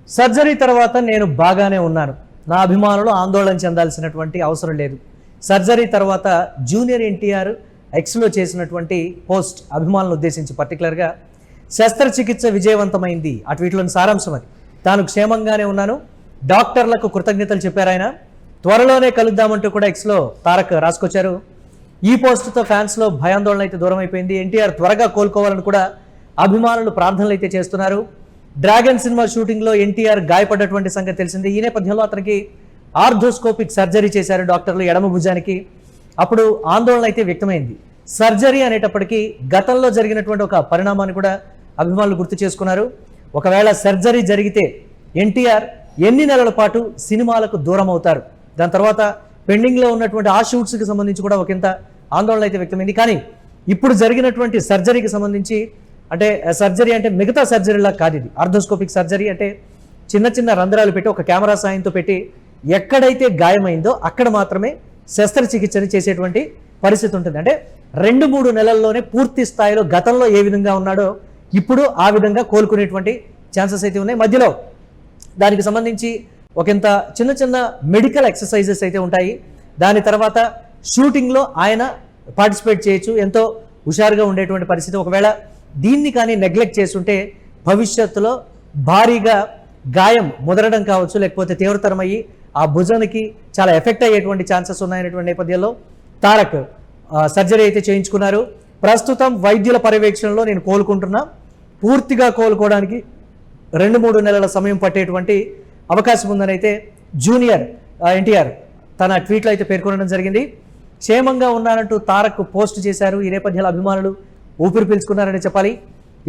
Surgery తర్వాత నేను బాగానే ఉన్నాను. నా అభిమానులు ఆందోళన చెందాల్సినటువంటి అవసరం లేదు. సర్జరీ తర్వాత జూనియర్ ఎన్టీఆర్ ఎక్స్లో చేసినటువంటి పోస్ట్ అభిమానులను ఉద్దేశించి పర్టికులర్గా శస్త్రచికిత్స విజయవంతమైంది. ఆ ట్వీట్లోని సారాంశం అది. తాను క్షేమంగానే ఉన్నాను, డాక్టర్లకు కృతజ్ఞతలు చెప్పారు ఆయన. త్వరలోనే కలుద్దామంటూ కూడా ఎక్స్లో తారక్ రాసుకొచ్చారు. ఈ పోస్టుతో ఫ్యాన్స్లో భయాందోళన అయితే దూరం అయిపోయింది. ఎన్టీఆర్ త్వరగా కోలుకోవాలని కూడా అభిమానులు ప్రార్థనలు అయితే చేస్తున్నారు. డ్రాగన్ సినిమా షూటింగ్లో ఎన్టీఆర్ గాయపడ్డటువంటి సంగతి తెలిసింది. ఈ నేపథ్యంలో అతనికి ఆర్థోస్కోపిక్ సర్జరీ చేశారు డాక్టర్లు ఎడమ భుజానికి. అప్పుడు ఆందోళన అయితే వ్యక్తమైంది. సర్జరీ అనేటప్పటికీ గతంలో జరిగినటువంటి ఒక పరిణామాన్ని కూడా అభిమానులు గుర్తు చేసుకున్నారు. ఒకవేళ సర్జరీ జరిగితే ఎన్టీఆర్ ఎన్ని నెలల పాటు సినిమాలకు దూరం అవుతారు, దాని తర్వాత పెండింగ్లో ఉన్నటువంటి ఆ షూట్స్కి సంబంధించి కూడా ఒకంత ఆందోళన అయితే వ్యక్తమైంది. కానీ ఇప్పుడు జరిగినటువంటి సర్జరీకి సంబంధించి అంటే సర్జరీ అంటే మిగతా సర్జరీలా కాదు, ఇది ఆర్థోస్కోపిక్ సర్జరీ. అంటే చిన్న చిన్న రంధ్రాలు పెట్టి ఒక కెమెరా సాయంతో పెట్టి ఎక్కడైతే గాయమైందో అక్కడ మాత్రమే శస్త్రచికిత్సని చేసేటువంటి పరిస్థితి ఉంటుంది. అంటే 2-3 నెలల్లోనే పూర్తి స్థాయిలో గతంలో ఏ విధంగా ఉన్నాడో ఇప్పుడు ఆ విధంగా కోలుకునేటువంటి ఛాన్సెస్ అయితే ఉన్నాయి. మధ్యలో దానికి సంబంధించి ఒకంత చిన్న చిన్న మెడికల్ ఎక్సర్సైజెస్ అయితే ఉంటాయి. దాని తర్వాత షూటింగ్లో ఆయన పార్టిసిపేట్ చేయొచ్చు, ఎంతో హుషారుగా ఉండేటువంటి పరిస్థితి. ఒకవేళ దీన్ని కానీ నెగ్లెక్ట్ చేస్తుంటే భవిష్యత్తులో భారీగా గాయం ముదరడం కావచ్చు, లేకపోతే తీవ్రతరమయ్యి ఆ భుజానికి చాలా ఎఫెక్ట్ అయ్యేటువంటి ఛాన్సెస్ ఉన్నాయనేటువంటి నేపథ్యంలో తారక్ సర్జరీ అయితే చేయించుకున్నారు. ప్రస్తుతం వైద్యుల పర్యవేక్షణలో నేను కోలుకుంటున్నా, పూర్తిగా కోలుకోవడానికి 2-3 నెలల సమయం పట్టేటువంటి అవకాశం ఉందని అయితే జూనియర్ ఎన్టీఆర్ తన ట్వీట్లో అయితే పేర్కొనడం జరిగింది. క్షేమంగా ఉన్నారంటూ తారక్ పోస్ట్ చేశారు. ఈ నేపథ్యంలో అభిమానులు ఊపిరి పీల్చుకున్నారని చెప్పాలి.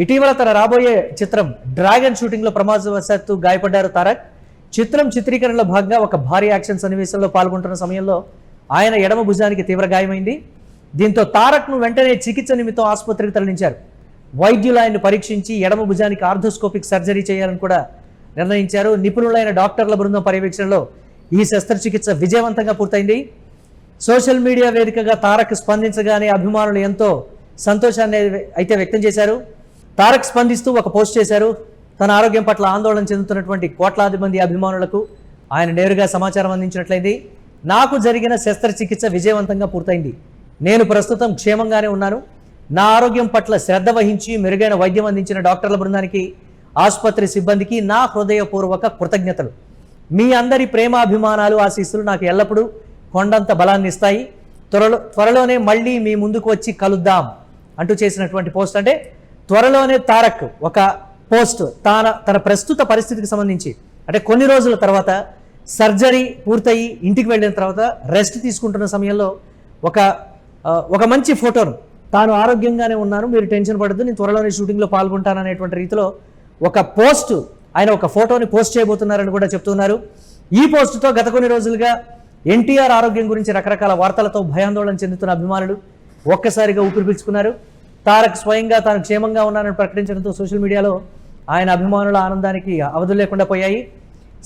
ఇటీవల తన రాబోయే చిత్రం డ్రాగన్ షూటింగ్లో ప్రమాదవశాత్తు గాయపడ్డారు తారక్. చిత్రం చిత్రీకరణలో భాగంగా ఒక భారీ యాక్షన్ సన్నివేశంలో పాల్గొంటున్న సమయంలో ఆయన ఎడమ భుజానికి తీవ్ర గాయమైంది. దీంతో తారక్ను వెంటనే చికిత్స నిమిత్తం ఆసుపత్రికి తరలించారు. వైద్యులు ఆయన్ని పరీక్షించి ఎడమ భుజానికి ఆర్థోస్కోపిక్ సర్జరీ చేయాలని కూడా నిర్ణయించారు. నిపుణులైన డాక్టర్ల బృందం పర్యవేక్షణలో ఈ శస్త్రచికిత్స విజయవంతంగా పూర్తయింది. సోషల్ మీడియా వేదికగా తారక్ స్పందించగానే అభిమానులు ఎంతో సంతోషాన్ని అయితే వ్యక్తం చేశారు. తారక్ స్పందిస్తూ ఒక పోస్ట్ చేశారు. తన ఆరోగ్యం పట్ల ఆందోళన చెందుతున్నటువంటి కోట్లాది మంది అభిమానులకు ఆయన నేరుగా సమాచారం అందించినట్లయింది. నాకు జరిగిన శస్త్రచికిత్స విజయవంతంగా పూర్తయింది. నేను ప్రస్తుతం క్షేమంగానే ఉన్నాను. నా ఆరోగ్యం పట్ల శ్రద్ధ వహించి మెరుగైన వైద్యం అందించిన డాక్టర్ల బృందానికి, ఆసుపత్రి సిబ్బందికి నా హృదయపూర్వక కృతజ్ఞతలు. మీ అందరి ప్రేమాభిమానాలు, ఆశీస్సులు నాకు ఎల్లప్పుడూ కొండంత బలాన్ని ఇస్తాయి. త్వరలోనే మళ్ళీ మీ ముందుకు వచ్చి కలుద్దాం అంటూ చేసినటువంటి పోస్ట్. అంటే త్వరలోనే తారక్ ఒక పోస్ట్ తన ప్రస్తుత పరిస్థితికి సంబంధించి, అంటే కొన్ని రోజుల తర్వాత సర్జరీ పూర్తయి ఇంటికి వెళ్ళిన తర్వాత రెస్ట్ తీసుకుంటున్న సమయంలో ఒక మంచి ఫోటోను, తాను ఆరోగ్యంగానే ఉన్నాను, మీరు టెన్షన్ పడద్దు, నేను త్వరలోనే షూటింగ్లో పాల్గొంటాను అనేటువంటి రీతిలో ఒక పోస్ట్, ఆయన ఒక ఫోటోని పోస్ట్ చేయబోతున్నారని కూడా చెప్తున్నారు. ఈ పోస్టుతో గత కొన్ని రోజులుగా ఎన్టీఆర్ ఆరోగ్యం గురించి రకరకాల వార్తలతో భయాందోళన చెందుతున్న అభిమానులు ఒక్కసారిగా ఊపిరి పీల్చుకున్నారు. తారక్ స్వయంగా తాను క్షేమంగా ఉన్నానని ప్రకటించడంతో సోషల్ మీడియాలో ఆయన అభిమానుల ఆనందానికి అవధులు లేకుండా పోయాయి.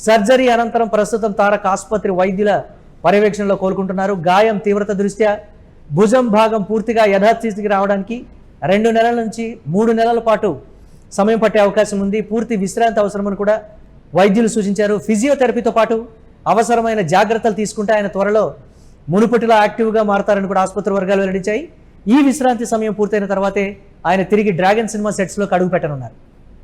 సర్జరీ అనంతరం ప్రస్తుతం తారక్ ఆసుపత్రి వైద్యుల పర్యవేక్షణలో కోలుకుంటున్నారు. గాయం తీవ్రత దృష్ట్యా భుజం భాగం పూర్తిగా యథాస్థితికి రావడానికి 2 నెలల నుంచి 3 నెలల పాటు సమయం పట్టే అవకాశం ఉంది. పూర్తి విశ్రాంతి అవసరమని కూడా వైద్యులు సూచించారు. ఫిజియోథెరపీతో పాటు అవసరమైన జాగ్రత్తలు తీసుకుంటే ఆయన త్వరలో మునుపటిలో యాక్టివ్గా మారతారని కూడా ఆసుపత్రి వర్గాలు వెల్లడించాయి. ఈ విశ్రాంతి సమయం పూర్తయిన తర్వాతే ఆయన తిరిగి డ్రాగన్ సినిమా సెట్స్లోకి అడుగు పెట్టనున్నారు.